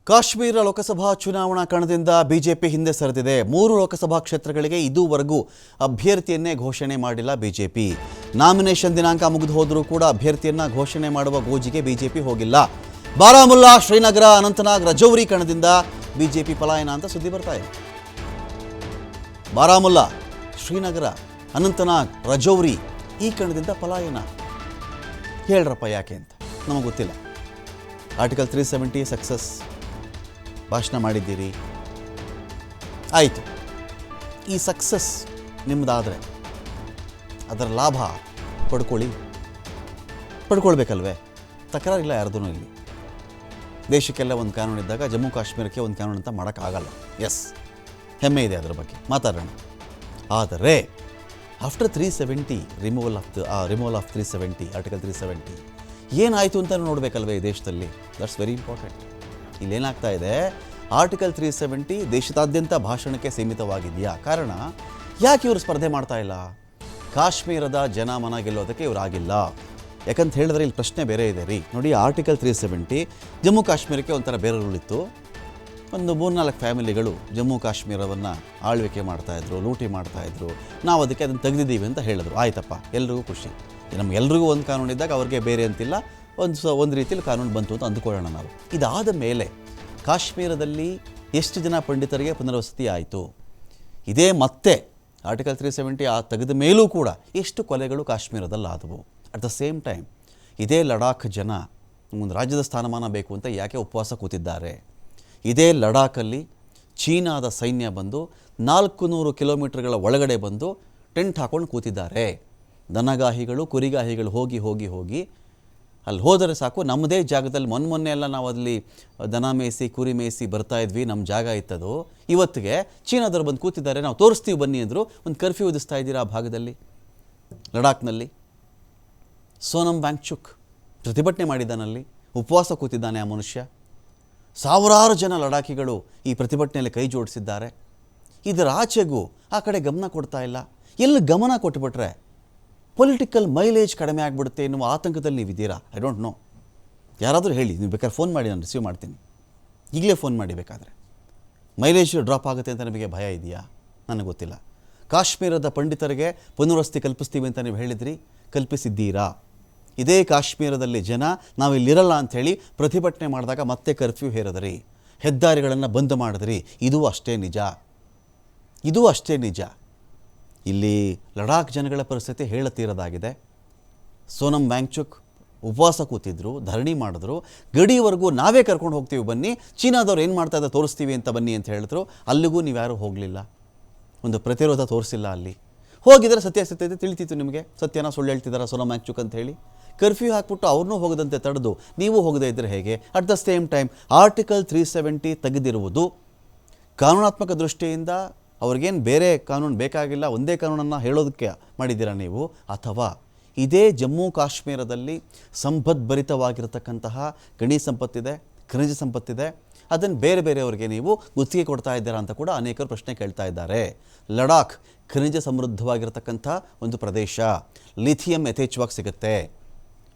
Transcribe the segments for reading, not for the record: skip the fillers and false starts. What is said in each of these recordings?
ಕಾಶ್ಮೀರ ಲೋಕಸಭಾ ಚುನಾವಣಾ ಕಣದಿಂದ ಬಿಜೆಪಿ ಹಿಂದೆ ಸರಿದಿದೆ. 3 ಲೋಕಸಭಾ ಕ್ಷೇತ್ರಗಳಿಗೆ ಇದುವರೆಗೂ ಅಭ್ಯರ್ಥಿಯನ್ನೇ ಘೋಷಣೆ ಮಾಡಿಲ್ಲ ಬಿಜೆಪಿ. ನಾಮಿನೇಷನ್ ದಿನಾಂಕ ಮುಗಿದು ಹೋದರೂ ಕೂಡ ಅಭ್ಯರ್ಥಿಯನ್ನ ಘೋಷಣೆ ಮಾಡುವ ಗೋಜಿಗೆ ಬಿಜೆಪಿ ಹೋಗಿಲ್ಲ. ಬಾರಾಮುಲ್ಲಾ, ಶ್ರೀನಗರ, ಅನಂತನಾಗ್, ರಜೌರಿ ಕಣದಿಂದ ಬಿಜೆಪಿ ಪಲಾಯನ ಅಂತ ಸುದ್ದಿ ಬರ್ತಾ ಇದೆ. ಬಾರಾಮುಲ್ಲಾ, ಶ್ರೀನಗರ, ಅನಂತನಾಗ್, ರಜೌರಿ ಈ ಕಣದಿಂದ ಪಲಾಯನ. ಹೇಳ್ರಪ್ಪ ಯಾಕೆ ಅಂತ ನಮಗೆ ಗೊತ್ತಿಲ್ಲ. ಆರ್ಟಿಕಲ್ 370 ಸಕ್ಸಸ್ ಭಾಷಣ ಮಾಡಿದ್ದೀರಿ, ಆಯಿತು. ಈ ಸಕ್ಸಸ್ ನಿಮ್ಮದಾದರೆ ಅದರ ಲಾಭ ಪಡ್ಕೊಳ್ಬೇಕಲ್ವೇ? ತಕರಾರಿಲ್ಲ ಯಾರ್ದೂ ಇಲ್ಲಿ. ದೇಶಕ್ಕೆಲ್ಲ ಒಂದು ಕಾನೂನು ಇದ್ದಾಗ ಜಮ್ಮು ಕಾಶ್ಮೀರಕ್ಕೆ ಒಂದು ಕಾನೂನು ಅಂತ ಮಾಡೋಕ್ಕಾಗಲ್ಲ. ಎಸ್, ಹೆಮ್ಮೆ ಇದೆ ಅದರ ಬಗ್ಗೆ, ಮಾತಾಡೋಣ. ಆದರೆ ಆಫ್ಟರ್ 370 ರಿಮೂವಲ್ ಆಫ್ 370 ಆರ್ಟಿಕಲ್ 370 ಏನಾಯಿತು ಅಂತ ನೋಡಬೇಕಲ್ವೇ ಈ ದೇಶದಲ್ಲಿ? That's very important. ಇಲ್ಲೇನಾಗ್ತಾ ಇದೆ, ಆರ್ಟಿಕಲ್ 370 ದೇಶದಾದ್ಯಂತ ಭಾಷಣಕ್ಕೆ ಸೀಮಿತವಾಗಿದೆಯಾ? ಕಾರಣ ಯಾಕೆ ಇವರು ಸ್ಪರ್ಧೆ ಮಾಡ್ತಾ ಇಲ್ಲ? ಕಾಶ್ಮೀರದ ಜನ ಮನ ಗೆಲ್ಲೋದಕ್ಕೆ ಇವರು ಆಗಿಲ್ಲ. ಯಾಕಂತ ಹೇಳಿದ್ರೆ ಇಲ್ಲಿ ಪ್ರಶ್ನೆ ಬೇರೆ ಇದೆ ರೀ. ನೋಡಿ, ಆರ್ಟಿಕಲ್ 370 ಜಮ್ಮು ಕಾಶ್ಮೀರಕ್ಕೆ ಒಂಥರ ಬೇರೆ ರೂಲ್ ಇತ್ತು. ಒಂದು 3-4 ಫ್ಯಾಮಿಲಿಗಳು ಜಮ್ಮು ಕಾಶ್ಮೀರವನ್ನು ಆಳ್ವಿಕೆ ಮಾಡ್ತಾಯಿದ್ರು, ಲೂಟಿ ಮಾಡ್ತಾಯಿದ್ರು. ನಾವು ಅದಕ್ಕೆ ಅದನ್ನು ತೆಗೆದಿದ್ದೀವಿ ಅಂತ ಹೇಳಿದ್ರು. ಆಯ್ತಪ್ಪ, ಎಲ್ರಿಗೂ ಖುಷಿ. ನಮಗೆಲ್ರಿಗೂ ಒಂದು ಕಾನೂನು ಇದ್ದಾಗ ಅವ್ರಿಗೆ ಬೇರೆ ಅಂತಿಲ್ಲ, ಒಂದು ರೀತಿಯಲ್ಲಿ ಕಾನೂನು ಬಂತು ಅಂತ ಅಂದುಕೊಳ್ಳೋಣ ನಾವು. ಇದಾದ ಮೇಲೆ ಕಾಶ್ಮೀರದಲ್ಲಿ ಎಷ್ಟು ಜನ ಪಂಡಿತರಿಗೆ ಪುನರ್ವಸತಿ ಆಯಿತು? ಇದೇ ಮತ್ತೆ ಆರ್ಟಿಕಲ್ 370 ತೆಗೆದ ಮೇಲೂ ಕೂಡ ಎಷ್ಟು ಕೊಲೆಗಳು ಕಾಶ್ಮೀರದಲ್ಲಿ ಆದವು? ಅಟ್ ದ ಸೇಮ್ ಟೈಮ್ ಇದೇ ಲಡಾಖ್ ಜನ ಒಂದು ರಾಜ್ಯದ ಸ್ಥಾನಮಾನ ಬೇಕು ಅಂತ ಯಾಕೆ ಉಪವಾಸ ಕೂತಿದ್ದಾರೆ? ಇದೇ ಲಡಾಖಲ್ಲಿ ಚೀನಾದ ಸೈನ್ಯ ಬಂದು 400 ಕಿಲೋಮೀಟರ್ಗಳ ಒಳಗಡೆ ಬಂದು ಟೆಂಟ್ ಹಾಕೊಂಡು ಕೂತಿದ್ದಾರೆ. ದನಗಾಹಿಗಳು, ಕುರಿಗಾಹಿಗಳು ಹೋಗಿ ಅಲ್ಲಿ ಹೋದರೆ ಸಾಕು, ನಮ್ಮದೇ ಜಾಗದಲ್ಲಿ ಮೊನ್ನೆ ಎಲ್ಲ ನಾವು ಅಲ್ಲಿ ದನ ಮೇಯಿಸಿ ಕುರಿ ಮೇಯಿಸಿ ಬರ್ತಾಯಿದ್ವಿ, ನಮ್ಮ ಜಾಗ ಇತ್ತದು. ಇವತ್ತಿಗೆ ಚೀನಾದವ್ರು ಬಂದು ಕೂತಿದ್ದಾರೆ, ನಾವು ತೋರಿಸ್ತೀವಿ ಬನ್ನಿ ಅಂದರು. ಒಂದು ಕರ್ಫ್ಯೂ ವಿಧಿಸ್ತಾ ಇದ್ದೀರಾ ಆ ಭಾಗದಲ್ಲಿ, ಲಡಾಖ್ನಲ್ಲಿ. ಸೋನಮ್ ವಾಂಗ್ಚುಕ್ ಪ್ರತಿಭಟನೆ ಮಾಡಿದ್ದಾನಲ್ಲಿ, ಉಪವಾಸ ಕೂತಿದ್ದಾನೆ ಆ ಮನುಷ್ಯ. ಸಾವಿರಾರು ಜನ ಲಡಾಖಿಗಳು ಈ ಪ್ರತಿಭಟನೆಯಲ್ಲಿ ಕೈ ಜೋಡಿಸಿದ್ದಾರೆ. ಇದರ ಆಚೆಗೂ ಆ ಕಡೆ ಗಮನ ಕೊಡ್ತಾ ಇಲ್ಲ. ಎಲ್ಲಿ ಗಮನ ಕೊಟ್ಟುಬಿಟ್ರೆ ಪೊಲಿಟಿಕಲ್ ಮೈಲೇಜ್ ಕಡಿಮೆ ಆಗಿಬಿಡುತ್ತೆ ಎನ್ನುವ ಆತಂಕದಲ್ಲಿ ನೀವಿದ್ದೀರಾ? I don't know. ಯಾರಾದರೂ ಹೇಳಿ, ನೀವು ಬೇಕಾದ್ರೆ ಫೋನ್ ಮಾಡಿ, ನಾನು ರಿಸೀವ್ ಮಾಡ್ತೀನಿ. ಈಗಲೇ ಫೋನ್ ಮಾಡಿ ಬೇಕಾದರೆ. ಮೈಲೇಜ್ ಡ್ರಾಪ್ ಆಗುತ್ತೆ ಅಂತ ನಿಮಗೆ ಭಯ ಇದೆಯಾ? ನನಗೆ ಗೊತ್ತಿಲ್ಲ. ಕಾಶ್ಮೀರದ ಪಂಡಿತರಿಗೆ ಪುನರ್ವಸತಿ ಕಲ್ಪಿಸ್ತೀವಿ ಅಂತ ನೀವು ಹೇಳಿದ್ರಿ, ಕಲ್ಪಿಸಿದ್ದೀರಾ? ಇದೇ ಕಾಶ್ಮೀರದಲ್ಲಿ ಜನ ನಾವಿಲ್ಲಿರಲ್ಲ ಅಂಥೇಳಿ ಪ್ರತಿಭಟನೆ ಮಾಡಿದಾಗ ಮತ್ತೆ ಕರ್ಫ್ಯೂ ಹೇರಿದ್ರಿ, ಹೆದ್ದಾರಿಗಳನ್ನು ಬಂದ್ ಮಾಡಿದ್ರಿ. ಇದೂ ಅಷ್ಟೇ ನಿಜ. ಇಲ್ಲಿ ಲಡಾಖ್ ಜನಗಳ ಪರಿಸ್ಥಿತಿ ಹೇಳತೀರದಾಗಿದೆ. ಸೋನಮ್ ವಾಂಗ್ಚುಕ್ ಉಪವಾಸ ಕೂತಿದ್ರು, ಧರಣಿ ಮಾಡಿದ್ರು. ಗಡಿವರೆಗೂ ನಾವೇ ಕರ್ಕೊಂಡು ಹೋಗ್ತೀವಿ ಬನ್ನಿ, ಚೀನಾದವ್ರು ಏನು ಮಾಡ್ತಾ ಇದ್ದಾರೆ ತೋರಿಸ್ತೀವಿ ಅಂತ ಬನ್ನಿ ಅಂತ ಹೇಳಿದ್ರು. ಅಲ್ಲಿಗೂ ನೀವ್ಯಾರೂ ಹೋಗಲಿಲ್ಲ, ಒಂದು ಪ್ರತಿರೋಧ ತೋರಿಸಿಲ್ಲ. ಅಲ್ಲಿ ಹೋಗಿದ್ರೆ ಸತ್ಯಾಸತ್ಯತೆ ತಿಳಿತಿತ್ತು ನಿಮಗೆ. ಸತ್ಯನ ಸುಳ್ಳು ಹೇಳ್ತಿದ್ದಾರೆ ಸೋನಮ್ ವಾಂಗ್ಚುಕ್ ಅಂತ ಹೇಳಿ. ಕರ್ಫ್ಯೂ ಹಾಕ್ಬಿಟ್ಟು ಅವ್ರನ್ನೂ ಹೋಗದಂತೆ ತಡೆದು ನೀವು ಹೋಗದೇ ಇದ್ದರೆ ಹೇಗೆ? At the same time article 370 ತೆಗೆದಿರುವುದು ಕಾನೂನಾತ್ಮಕ ದೃಷ್ಟಿಯಿಂದ ಅವ್ರಿಗೇನು ಬೇರೆ ಕಾನೂನು ಬೇಕಾಗಿಲ್ಲ, ಒಂದೇ ಕಾನೂನನ್ನು ಹೇಳೋದಕ್ಕೆ ಮಾಡಿದ್ದೀರಾ ನೀವು? ಅಥವಾ ಇದೇ ಜಮ್ಮು ಕಾಶ್ಮೀರದಲ್ಲಿ ಸಂಪದ್ಭರಿತವಾಗಿರತಕ್ಕಂತಹ ಗಣಿ ಸಂಪತ್ತಿದೆ, ಖನಿಜ ಸಂಪತ್ತಿದೆ, ಅದನ್ನು ಬೇರೆಯವರಿಗೆ ನೀವು ಗುತ್ತಿಗೆ ಕೊಡ್ತಾ ಇದ್ದೀರಾ ಅಂತ ಕೂಡ ಅನೇಕರು ಪ್ರಶ್ನೆ ಕೇಳ್ತಾ ಇದ್ದಾರೆ. ಲಡಾಖ್ ಖನಿಜ ಸಮೃದ್ಧವಾಗಿರತಕ್ಕಂಥ ಒಂದು ಪ್ರದೇಶ. ಲಿಥಿಯಂ ಯಥೇಚ್ಛವಾಗಿ ಸಿಗುತ್ತೆ.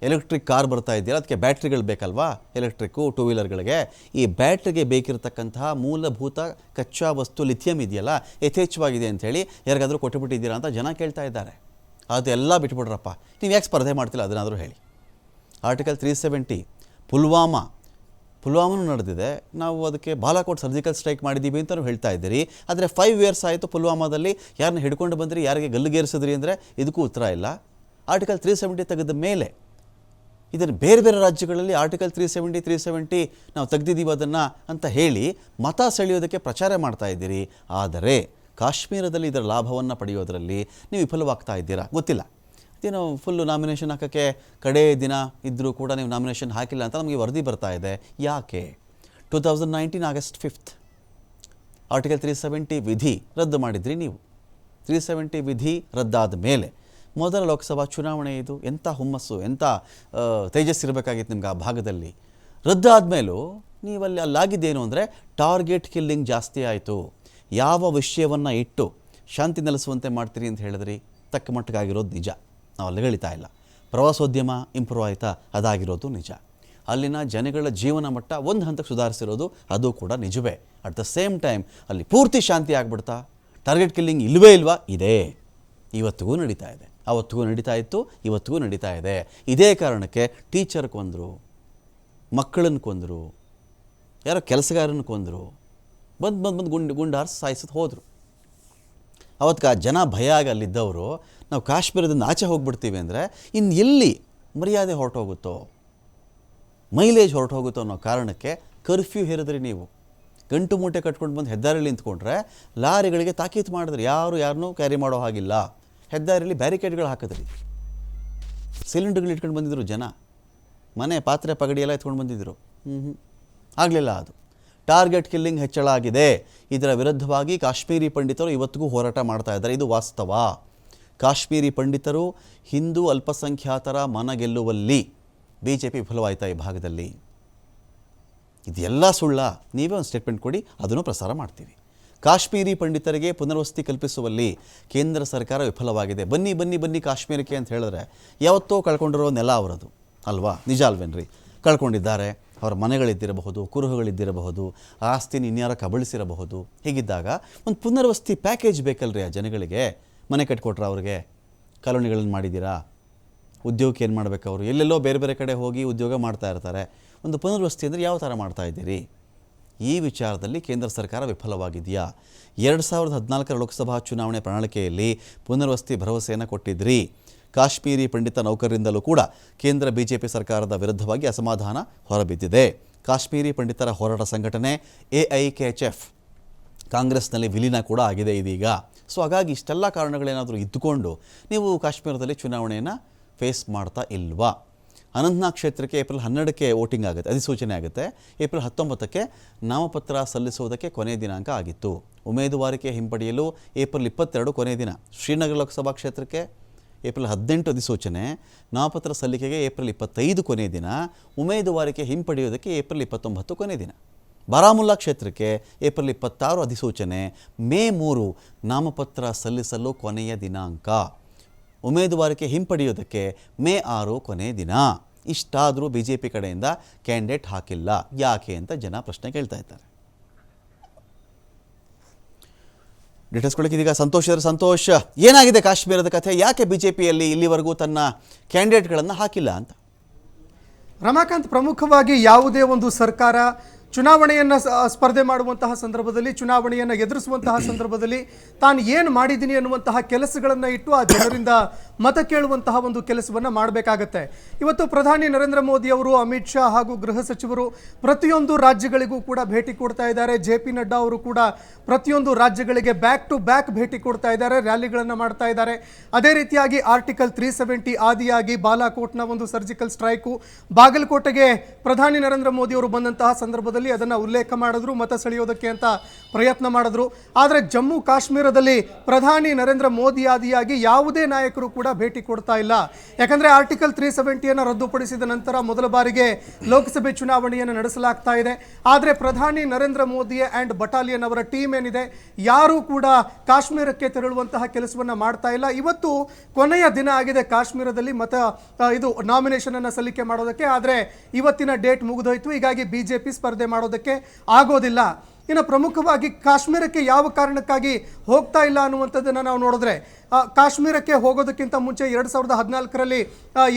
ಎಲೆಕ್ಟ್ರಿಕ್ ಕಾರ್ ಬರ್ತಾ ಇದೆಯಲ್ಲ, ಅದಕ್ಕೆ ಬ್ಯಾಟ್ರಿಗಳು ಬೇಕಲ್ವಾ? ಎಲೆಕ್ಟ್ರಿಕ್ಕು 2 ವೀಲರ್ಗಳಿಗೆ. ಈ ಬ್ಯಾಟ್ರಿಗೆ ಬೇಕಿರತಕ್ಕಂತಹ ಮೂಲಭೂತ ಕಚ್ಚಾ ವಸ್ತು ಲಿಥಿಯಂ ಇದೆಯಲ್ಲ, ಯಥೇಚ್ಛವಾಗಿದೆ ಅಂಥೇಳಿ ಯಾರಿಗಾದರೂ ಕೊಟ್ಟುಬಿಟ್ಟಿದ್ದೀರಾ ಅಂತ ಜನ ಕೇಳ್ತಾ ಇದ್ದಾರೆ. ಅದೆಲ್ಲ ಬಿಟ್ಬಿಡ್ರಪ್ಪ, ನೀವು ಯಾಕೆ ಸ್ಪರ್ಧೆ ಮಾಡ್ತಿಲ್ಲ ಅದನ್ನಾದರೂ ಹೇಳಿ. ಆರ್ಟಿಕಲ್ 370 ಪುಲ್ವಾಮನೂ ನಡೆದಿದೆ. ನಾವು ಅದಕ್ಕೆ ಬಾಲಾಕೋಟ್ ಸರ್ಜಿಕಲ್ ಸ್ಟ್ರೈಕ್ ಮಾಡಿದ್ದೀವಿ ಅಂತಲೂ ಹೇಳ್ತಾ ಇದ್ದೀರಿ. ಆದರೆ 5 ಇಯರ್ಸ್ ಆಯಿತು ಪುಲ್ವಾಮಾದಲ್ಲಿ ಯಾರನ್ನ ಹಿಡ್ಕೊಂಡು ಬಂದ್ರಿ, ಯಾರಿಗೆ ಗಲ್ಲಿಗೇರಿಸಿದ್ರಿ ಅಂದರೆ ಇದಕ್ಕೂ ಉತ್ತರ ಇಲ್ಲ. ಆರ್ಟಿಕಲ್ 370 ತೆಗೆದ ಮೇಲೆ ಇದನ್ನು ಬೇರೆ ರಾಜ್ಯಗಳಲ್ಲಿ ಆರ್ಟಿಕಲ್ 370 ನಾವು ತೆಗೆದಿದ್ದೀವಿ ಅದನ್ನು ಅಂತ ಹೇಳಿ ಮತ ಸೆಳೆಯೋದಕ್ಕೆ ಪ್ರಚಾರ ಮಾಡ್ತಾ ಇದ್ದೀರಿ. ಆದರೆ ಕಾಶ್ಮೀರದಲ್ಲಿ ಇದರ ಲಾಭವನ್ನು ಪಡೆಯೋದರಲ್ಲಿ ನೀವು ವಿಫಲವಾಗ್ತಾ ಇದ್ದೀರಾ. ಗೊತ್ತಿಲ್ಲ, ಇದೇನೋ ಫುಲ್ಲು ನಾಮಿನೇಷನ್ ಹಾಕೋಕ್ಕೆ ಕಡೇ ದಿನ ಇದ್ದರೂ ಕೂಡ ನೀವು ನಾಮಿನೇಷನ್ ಹಾಕಿಲ್ಲ ಅಂತ ನಮಗೆ ವರದಿ ಬರ್ತಾ ಇದೆ. ಯಾಕೆ? 2019 ಆಗಸ್ಟ್ 5 ಆರ್ಟಿಕಲ್ 370 ವಿಧಿ ರದ್ದು ಮಾಡಿದ್ರಿ ನೀವು. 370 ವಿಧಿ ರದ್ದಾದ ಮೇಲೆ ಮೊದಲ ಲೋಕಸಭಾ ಚುನಾವಣೆ ಇದು. ಎಂಥ ಹುಮ್ಮಸ್ಸು, ಎಂಥ ತೇಜಸ್ಸಿರಬೇಕಾಗಿತ್ತು ನಿಮ್ಗೆ ಆ ಭಾಗದಲ್ಲಿ. ರದ್ದಾದ ಮೇಲೂ ಅಲ್ಲಾಗಿದ್ದೇನು ಅಂದರೆ ಟಾರ್ಗೆಟ್ ಕಿಲ್ಲಿಂಗ್ ಜಾಸ್ತಿ ಆಯಿತು. ಯಾವ ವಿಷಯವನ್ನು ಇಟ್ಟು ಶಾಂತಿ ನೆಲೆಸುವಂತೆ ಮಾಡ್ತೀರಿ ಅಂತ ಹೇಳಿದ್ರಿ, ತಕ್ಕ ಮಟ್ಟಿಗಾಗಿರೋದು ನಿಜ, ನಾವು ಅಲ್ಲಿ ಹೇಳ್ತಾ ಇಲ್ಲ. ಪ್ರವಾಸೋದ್ಯಮ ಇಂಪ್ರೂವ್ ಆಯಿತಾ? ಅದಾಗಿರೋದು ನಿಜ. ಅಲ್ಲಿನ ಜನಗಳ ಜೀವನ ಮಟ್ಟ ಒಂದು ಹಂತಕ್ಕೆ ಸುಧಾರಿಸಿರೋದು ಅದು ಕೂಡ ನಿಜವೇ. ಅಟ್ ದ ಸೇಮ್ ಟೈಮ್ ಅಲ್ಲಿ ಪೂರ್ತಿ ಶಾಂತಿ ಆಗ್ಬಿಡ್ತಾ? ಟಾರ್ಗೆಟ್ ಕಿಲ್ಲಿಂಗ್ ಇಲ್ವೇ ಇಲ್ವಾ? ಇದೆ, ಇವತ್ತಿಗೂ ನಡೀತಾ ಇದೆ, ಅವತ್ತಿಗೂ ನಡೀತಾ ಇತ್ತು, ಇವತ್ತಿಗೂ ನಡೀತಾ ಇದೆ. ಇದೇ ಕಾರಣಕ್ಕೆ ಟೀಚರ್ ಕೊಂದರು, ಮಕ್ಕಳನ್ನು ಕೊಂದರು, ಯಾರೋ ಕೆಲಸಗಾರನ ಕೊಂದರು, ಬಂದು ಗುಂಡಾರ್ಸಿ ಸಾಯಿಸೋದು ಹೋದರು. ಅವತ್ತು ಜನ ಭಯ ಆಗಿ ಅಲ್ಲಿದ್ದವರು ನಾವು ಕಾಶ್ಮೀರದಿಂದ ಆಚೆ ಹೋಗ್ಬಿಡ್ತೀವಿ ಅಂದರೆ ಇನ್ನು ಎಲ್ಲಿ ಮರ್ಯಾದೆ ಹೊರಟೋಗುತ್ತೋ, ಮೈಲೇಜ್ ಹೊರಟೋಗುತ್ತೋ ಅನ್ನೋ ಕಾರಣಕ್ಕೆ ಕರ್ಫ್ಯೂ ಹೇರಿದ್ರಿ ನೀವು. ಗಂಟು ಮೂಟೆ ಕಟ್ಕೊಂಡು ಬಂದು ಹೆದ್ದಾರಿಯಲ್ಲಿ ನಿಂತ್ಕೊಂಡ್ರೆ ಲಾರಿಗಳಿಗೆ ತಾಕೀತು ಮಾಡಿದ್ರಿ, ಯಾರನ್ನೂ ಕ್ಯಾರಿ ಮಾಡೋ ಹಾಗಿಲ್ಲ. ಹೆದ್ದಾರಿಯಲ್ಲಿ ಬ್ಯಾರಿಕೇಡ್ಗಳು ಹಾಕಿದ್ರಿ, ಸಿಲಿಂಡರ್ಗಳು ಇಟ್ಕೊಂಡು ಬಂದಿದ್ದರು ಜನ, ಮನೆ ಪಾತ್ರೆ ಪಗಡಿ ಎಲ್ಲ ಎತ್ಕೊಂಡು ಬಂದಿದ್ದರು. ಆಗಲಿಲ್ಲ. ಅದು ಟಾರ್ಗೆಟ್ ಕಿಲ್ಲಿಂಗ್ ಹೆಚ್ಚಳ ಆಗಿದೆ. ಇದರ ವಿರುದ್ಧವಾಗಿ ಕಾಶ್ಮೀರಿ ಪಂಡಿತರು ಇವತ್ತಿಗೂ ಹೋರಾಟ ಮಾಡ್ತಾ ಇದ್ದಾರೆ. ಇದು ವಾಸ್ತವ. ಕಾಶ್ಮೀರಿ ಪಂಡಿತರು ಹಿಂದೂ ಅಲ್ಪಸಂಖ್ಯಾತರ ಮನಗೆಲ್ಲುವಲ್ಲಿ BJP ವಿಫಲವಾಯ್ತಾ ಈ ಭಾಗದಲ್ಲಿ? ಇದೆಲ್ಲ ಸುಳ್ಳ? ನೀವೇ ಒಂದು ಸ್ಟೇಟ್ಮೆಂಟ್ ಕೊಡಿ, ಅದನ್ನು ಪ್ರಸಾರ ಮಾಡ್ತೀವಿ. ಕಾಶ್ಮೀರಿ ಪಂಡಿತರಿಗೆ ಪುನರ್ವಸತಿ ಕಲ್ಪಿಸುವಲ್ಲಿ ಕೇಂದ್ರ ಸರ್ಕಾರ ವಿಫಲವಾಗಿದೆ. ಬನ್ನಿ ಬನ್ನಿ ಬನ್ನಿ ಕಾಶ್ಮೀರಕ್ಕೆ ಅಂತ ಹೇಳಿದ್ರೆ ಯಾವತ್ತೋ ಕಳ್ಕೊಂಡಿರೋ ನೆಲ ಅವರದು ಅಲ್ವಾ? ನಿಜ ಅಲ್ವೇನ್ರಿ? ಕಳ್ಕೊಂಡಿದ್ದಾರೆ. ಅವರ ಮನೆಗಳಿದ್ದಿರಬಹುದು, ಕುರುಹುಗಳಿದ್ದಿರಬಹುದು, ಆಸ್ತಿನ ಇನ್ಯಾರ ಕಬಳಿಸಿರಬಹುದು. ಹೀಗಿದ್ದಾಗ ಒಂದು ಪುನರ್ವಸತಿ ಪ್ಯಾಕೇಜ್ ಬೇಕಲ್ರಿ ಆ ಜನಗಳಿಗೆ. ಮನೆ ಕಟ್ಕೊಟ್ರ ಅವ್ರಿಗೆ? ಕಾಲೋನಿಗಳನ್ನು ಮಾಡಿದ್ದೀರಾ? ಉದ್ಯೋಗಕ್ಕೆ ಏನು ಮಾಡಬೇಕು ಅವರು? ಎಲ್ಲೆಲ್ಲೋ ಬೇರೆ ಬೇರೆ ಕಡೆ ಹೋಗಿ ಉದ್ಯೋಗ ಮಾಡ್ತಾ ಇರ್ತಾರೆ. ಒಂದು ಪುನರ್ವಸತಿ ಅಂದರೆ ಯಾವ ಥರ ಮಾಡ್ತಾ ಇದ್ದೀರಿ? ಈ ವಿಚಾರದಲ್ಲಿ ಕೇಂದ್ರ ಸರ್ಕಾರ ವಿಫಲವಾಗಿದೆಯಾ? 2014 ಲೋಕಸಭಾ ಚುನಾವಣೆ ಪ್ರಣಾಳಿಕೆಯಲ್ಲಿ ಪುನರ್ವಸತಿ ಭರವಸೆಯನ್ನು ಕೊಟ್ಟಿದ್ರಿ. ಕಾಶ್ಮೀರಿ ಪಂಡಿತ ನೌಕರರಿಂದಲೂ ಕೂಡ ಕೇಂದ್ರ BJP ಸರ್ಕಾರದ ವಿರುದ್ಧವಾಗಿ ಅಸಮಾಧಾನ ಹೊರಬಿದ್ದಿದೆ. ಕಾಶ್ಮೀರಿ ಪಂಡಿತರ ಹೋರಾಟ ಸಂಘಟನೆ AIKHF ಕಾಂಗ್ರೆಸ್ನಲ್ಲಿ ವಿಲೀನ ಕೂಡ ಆಗಿದೆ ಇದೀಗ. ಸೊ ಹಾಗಾಗಿ ಇಷ್ಟೆಲ್ಲ ಕಾರಣಗಳೇನಾದರೂ ಇದ್ದುಕೊಂಡು ನೀವು ಕಾಶ್ಮೀರದಲ್ಲಿ ಚುನಾವಣೆಯನ್ನು ಫೇಸ್ ಮಾಡ್ತಾ ಇಲ್ವಾ? ಅನಂತನಾಗ್ ಕ್ಷೇತ್ರಕ್ಕೆ ಏಪ್ರಿಲ್ 12ಕ್ಕೆ ವೋಟಿಂಗ್ ಆಗುತ್ತೆ, ಅಧಿಸೂಚನೆ ಆಗುತ್ತೆ. ಏಪ್ರಿಲ್ 19ಕ್ಕೆ ನಾಮಪತ್ರ ಸಲ್ಲಿಸುವುದಕ್ಕೆ ಕೊನೆಯ ದಿನಾಂಕ ಆಗಿತ್ತು. ಉಮೇದುವಾರಿಕೆ ಹಿಂಪಡೆಯಲು ಏಪ್ರಿಲ್ 22 ಕೊನೆಯ ದಿನ. ಶ್ರೀನಗರ ಲೋಕಸಭಾ ಕ್ಷೇತ್ರಕ್ಕೆ ಏಪ್ರಿಲ್ 18 ಅಧಿಸೂಚನೆ, ನಾಮಪತ್ರ ಸಲ್ಲಿಕೆಗೆ ಏಪ್ರಿಲ್ 25 ಕೊನೆಯ ದಿನ, ಉಮೇದುವಾರಿಕೆ ಹಿಂಪಡೆಯುವುದಕ್ಕೆ ಏಪ್ರಿಲ್ 29 ಕೊನೆಯ ದಿನ. ಬಾರಾಮುಲ್ಲಾ ಕ್ಷೇತ್ರಕ್ಕೆ ಏಪ್ರಿಲ್ 26 ಅಧಿಸೂಚನೆ, ಮೇ 3 ನಾಮಪತ್ರ ಸಲ್ಲಿಸಲು ಕೊನೆಯ ದಿನಾಂಕ, ಉಮೇದುವಾರಿಕೆ ಹಿಂಪಡೆಯುವುದಕ್ಕೆ ಮೇ 6 ಕೊನೆಯ ದಿನ. ಇಷ್ಟಾದರೂ BJP ಕಡೆಯಿಂದ ಕ್ಯಾಂಡಿಡೇಟ್ ಹಾಕಿಲ್ಲ. ಯಾಕೆ ಅಂತ ಜನ ಪ್ರಶ್ನೆ ಕೇಳ್ತಾ ಇದ್ದಾರೆ. ಡೀಟೇಲ್ಸ್ ಕೊಡೋಕೆ ಇದೀಗ ಸಂತೋಷ್, ಏನಾಗಿದೆ ಕಾಶ್ಮೀರದ ಕಥೆ? ಯಾಕೆ BJPಯಲ್ಲಿ ಇಲ್ಲಿವರೆಗೂ ತನ್ನ ಕ್ಯಾಂಡಿಡೇಟ್ಗಳನ್ನು ಹಾಕಿಲ್ಲ ಅಂತ? ರಮಾಕಾಂತ್, ಪ್ರಮುಖವಾಗಿ ಯಾವುದೇ ಒಂದು ಸರ್ಕಾರ ಚುನಾವಣೆಯನ್ನು ಸ್ಪರ್ಧೆ ಮಾಡುವಂತಹ ಸಂದರ್ಭದಲ್ಲಿ, ಚುನಾವಣೆಯನ್ನು ಎದುರಿಸುವಂತಹ ಸಂದರ್ಭದಲ್ಲಿ ತಾನು ಏನು ಮಾಡಿದ್ದೀನಿ ಅನ್ನುವಂತಹ ಕೆಲಸಗಳನ್ನು ಇಟ್ಟು ಆ ಜನರಿಂದ ಮತ ಕೇಳುವಂತಹ ಒಂದು ಕೆಲಸವನ್ನು ಮಾಡಬೇಕಾಗತ್ತೆ. ಇವತ್ತು ಪ್ರಧಾನಿ ನರೇಂದ್ರ ಮೋದಿ ಅವರು, ಅಮಿತ್ ಶಾ ಹಾಗೂ ಗೃಹ ಸಚಿವರು ಪ್ರತಿಯೊಂದು ರಾಜ್ಯಗಳಿಗೂ ಕೂಡ ಭೇಟಿ ಕೊಡ್ತಾ ಇದ್ದಾರೆ. JP ನಡ್ಡಾ ಅವರು ಕೂಡ ಪ್ರತಿಯೊಂದು ರಾಜ್ಯಗಳಿಗೆ ಬ್ಯಾಕ್ ಟು ಬ್ಯಾಕ್ ಭೇಟಿ ಕೊಡ್ತಾ ಇದ್ದಾರೆ, ರ್ಯಾಲಿಗಳನ್ನು ಮಾಡ್ತಾ ಇದ್ದಾರೆ. ಅದೇ ರೀತಿಯಾಗಿ ಆರ್ಟಿಕಲ್ 370 ಆದಿಯಾಗಿ ಬಾಲಾಕೋಟ್ನ ಒಂದು ಸರ್ಜಿಕಲ್ ಸ್ಟ್ರೈಕು, ಬಾಗಲಕೋಟೆಗೆ ಪ್ರಧಾನಿ ನರೇಂದ್ರ ಮೋದಿ ಅವರು ಬಂದಂತಹ ಸಂದರ್ಭದಲ್ಲಿ ಅದನ್ನು ಉಲ್ಲೇಖ ಮಾಡಿದ್ರು, ಮತ ಸೆಳೆಯೋದಕ್ಕೆ ಅಂತ ಪ್ರಯತ್ನ ಮಾಡಿದ್ರು. ಆದರೆ ಜಮ್ಮು ಕಾಶ್ಮೀರದಲ್ಲಿ ಪ್ರಧಾನಿ ನರೇಂದ್ರ ಮೋದಿ ಆದಿಯಾಗಿ ಯಾವುದೇ ನಾಯಕರು ಕೂಡ ಭೇಟಿ ಕೊಡ್ತಾ ಇಲ್ಲ. ಯಾಕಂದರೆ ಆರ್ಟಿಕಲ್ 370 ರದ್ದುಪಡಿಸಿದ ನಂತರ ಮೊದಲ ಬಾರಿಗೆ ಲೋಕಸಭೆ ಚುನಾವಣೆಯನ್ನು ನಡೆಸಲಾಗ್ತಾ ಇದೆ. ಆದರೆ ಪ್ರಧಾನಿ ನರೇಂದ್ರ ಮೋದಿ ಆ್ಯಂಡ್ ಬಟಾಲಿಯನ್ ಅವರ ಟೀಮ್ ಏನಿದೆ, ಯಾರೂ ಕೂಡ ಕಾಶ್ಮೀರಕ್ಕೆ ತೆರಳುವಂತಹ ಕೆಲಸವನ್ನು ಮಾಡ್ತಾ ಇಲ್ಲ. ಇವತ್ತು ಕೊನೆಯ ದಿನ ಆಗಿದೆ ಕಾಶ್ಮೀರದಲ್ಲಿ ಇದು ನಾಮಿನೇಷನ್ ಅನ್ನು ಸಲ್ಲಿಕೆ ಮಾಡೋದಕ್ಕೆ. ಆದರೆ ಇವತ್ತಿನ ಡೇಟ್ ಮುಗಿದೋಯ್ತು. ಹೀಗಾಗಿ BJP ಸ್ಪರ್ಧೆ ಮಾಡೋದಕ್ಕೆ ಆಗೋದಿಲ್ಲ. ಇನ್ನು ಪ್ರಮುಖವಾಗಿ ಕಾಶ್ಮೀರಕ್ಕೆ ಯಾವ ಕಾರಣಕ್ಕಾಗಿ ಹೋಗ್ತಾ ಇಲ್ಲ ಅನ್ನುವಂಥದ್ದನ್ನು ನಾವು ನೋಡಿದ್ರೆ, ಕಾಶ್ಮೀರಕ್ಕೆ ಹೋಗೋದಕ್ಕಿಂತ ಮುಂಚೆ 2014ರಲ್ಲಿ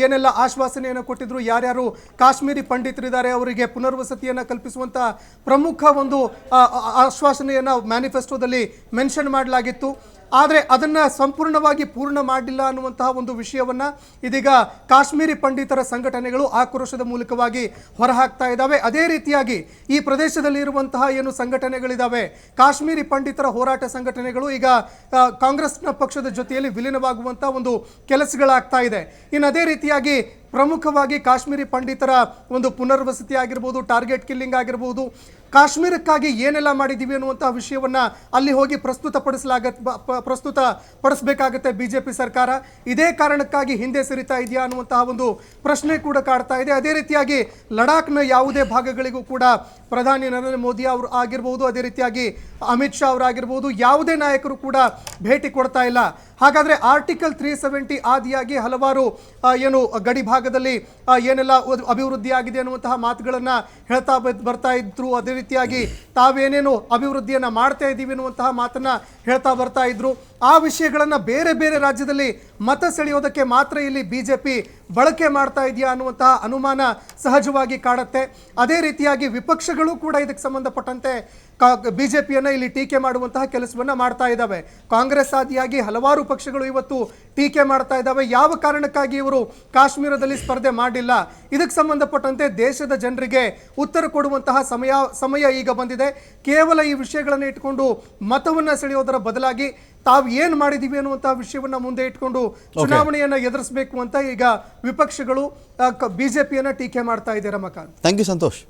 ಏನೆಲ್ಲ ಆಶ್ವಾಸನೆಯನ್ನು ಕೊಟ್ಟಿದ್ರು, ಯಾರ್ಯಾರು ಕಾಶ್ಮೀರಿ ಪಂಡಿತರಿದ್ದಾರೆ ಅವರಿಗೆ ಪುನರ್ವಸತಿಯನ್ನು ಕಲ್ಪಿಸುವಂಥ ಪ್ರಮುಖ ಒಂದು ಆಶ್ವಾಸನೆಯನ್ನು ಮ್ಯಾನಿಫೆಸ್ಟೋದಲ್ಲಿ ಮೆನ್ಷನ್ ಮಾಡಲಾಗಿತ್ತು. ಆದರೆ ಅದನ್ನು ಸಂಪೂರ್ಣವಾಗಿ ಪೂರ್ಣ ಮಾಡಿಲ್ಲ ಅನ್ನುವಂತಹ ಒಂದು ವಿಷಯವನ್ನು ಇದೀಗ ಕಾಶ್ಮೀರಿ ಪಂಡಿತರ ಸಂಘಟನೆಗಳು ಆಕ್ರೋಶದ ಮೂಲಕವಾಗಿ ಹೊರಹಾಕ್ತಾ ಇದ್ದಾವೆ. ಅದೇ ರೀತಿಯಾಗಿ ಈ ಪ್ರದೇಶದಲ್ಲಿ ಇರುವಂತಹ ಏನು ಸಂಘಟನೆಗಳಿದ್ದಾವೆ, ಕಾಶ್ಮೀರಿ ಪಂಡಿತರ ಹೋರಾಟ ಸಂಘಟನೆಗಳು ಈಗ ಕಾಂಗ್ರೆಸ್ನ ಪಕ್ಷದ ಜೊತೆಯಲ್ಲಿ ವಿಲೀನವಾಗುವಂಥ ಒಂದು ಕೆಲಸಗಳಾಗ್ತಾ ಇದೆ. ಇನ್ನು ಅದೇ ರೀತಿಯಾಗಿ ಪ್ರಮುಖವಾಗಿ ಕಾಶ್ಮೀರಿ ಪಂಡಿತರ ಒಂದು ಪುನರ್ವಸತಿ ಆಗಿರ್ಬೋದು, ಟಾರ್ಗೆಟ್ ಕಿಲ್ಲಿಂಗ್ ಆಗಿರ್ಬೋದು, ಕಾಶ್ಮೀರಕ್ಕಾಗಿ ಏನೆಲ್ಲ ಮಾಡಿದ್ದೀವಿ ಅನ್ನುವಂತಹ ವಿಷಯವನ್ನ ಅಲ್ಲಿ ಹೋಗಿ ಪ್ರಸ್ತುತ ಪಡಿಸಬೇಕಾಗತ್ತೆ ಬಿಜೆಪಿ ಸರ್ಕಾರ. ಇದೇ ಕಾರಣಕ್ಕಾಗಿ ಹಿಂದೆ ಸರಿತಾ ಇದೆಯಾ ಅನ್ನುವಂತಹ ಒಂದು ಪ್ರಶ್ನೆ ಕೂಡ ಕಾಡ್ತಾ ಇದೆ. ಅದೇ ರೀತಿಯಾಗಿ ಲಡಾಖ್ನ ಯಾವುದೇ ಭಾಗಗಳಿಗೂ ಕೂಡ ಪ್ರಧಾನಿ ನರೇಂದ್ರ ಮೋದಿ ಅವರು ಆಗಿರ್ಬೋದು, ಅದೇ ರೀತಿಯಾಗಿ ಅಮಿತ್ ಶಾ ಅವರಾಗಿರ್ಬೋದು, ಯಾವುದೇ ನಾಯಕರು ಕೂಡ ಭೇಟಿ ಕೊಡ್ತಾ ಇಲ್ಲ. ಹಾಗಾದ್ರೆ ಆರ್ಟಿಕಲ್ 370 ಆದಿಯಾಗಿ ಹಲವಾರು ಏನು ಗಡಿ ಭಾಗದಲ್ಲಿ ಏನೆಲ್ಲ ಅಭಿವೃದ್ಧಿ ಆಗಿದೆ ಅನ್ನುವಂತಹ ಮಾತುಗಳನ್ನ ಹೇಳ್ತಾ ಬರ್ತಾ ಇದ್ರು. ಅದೇ ರೀತಿಯಾಗಿ ತಾವೇನೇನು ಅಭಿವೃದ್ಧಿಯನ್ನ ಮಾಡ್ತಾ ಇದ್ದೀವಿ ಅನ್ನುವಂತಹ ಮಾತನ್ನ ಹೇಳ್ತಾ ಬರ್ತಾ ಇದ್ರು. ಆ ವಿಷಯಗಳನ್ನ ಬೇರೆ ಬೇರೆ ರಾಜ್ಯದಲ್ಲಿ ಮತ ಸೆಳೆಯೋದಕ್ಕೆ ಮಾತ್ರ ಇಲ್ಲಿ ಬಿಜೆಪಿ ಬಳಕೆ ಮಾಡ್ತಾ ಇದೆಯಾ ಅನ್ನುವಂತಹ ಅನುಮಾನ ಸಹಜವಾಗಿ ಕಾಡುತ್ತೆ. ಅದೇ ರೀತಿಯಾಗಿ ವಿಪಕ್ಷಗಳು ಕೂಡ ಇದಕ್ಕೆ ಸಂಬಂಧಪಟ್ಟಂತೆ ಬಿಜೆಪಿಯನ್ನ ಇಲ್ಲಿ ಟೀಕೆ ಮಾಡುವಂತಹ ಕೆಲಸವನ್ನ ಮಾಡ್ತಾ ಇದ್ದಾವೆ. ಕಾಂಗ್ರೆಸ್ ಆದಿಯಾಗಿ ಹಲವಾರು ಪಕ್ಷಗಳು ಇವತ್ತು ಟೀಕೆ ಮಾಡ್ತಾ ಇದ್ದಾವೆ. ಯಾವ ಕಾರಣಕ್ಕಾಗಿ ಇವರು ಕಾಶ್ಮೀರದಲ್ಲಿ ಸ್ಪರ್ಧೆ ಮಾಡಿಲ್ಲ, ಇದಕ್ಕೆ ಸಂಬಂಧಪಟ್ಟಂತೆ ದೇಶದ ಜನರಿಗೆ ಉತ್ತರ ಕೊಡುವಂತಹ ಸಮಯ ಈಗ ಬಂದಿದೆ. ಕೇವಲ ಈ ವಿಷಯಗಳನ್ನು ಇಟ್ಕೊಂಡು ಮತವನ್ನ ಸೆಳೆಯೋದರ ಬದಲಾಗಿ ತಾವು ಏನು ಮಾಡಿದೀವಿ ಅನ್ನುವಂತಹ ವಿಷಯವನ್ನ ಮುಂದೆ ಇಟ್ಕೊಂಡು ಚುನಾವಣೆಯನ್ನ ಎದುರಿಸಬೇಕು ಅಂತ ಈಗ ವಿಪಕ್ಷಗಳು ಬಿಜೆಪಿಯನ್ನ ಟೀಕೆ ಮಾಡ್ತಾ ಇದೆ. Ramakant, thank you Santosh.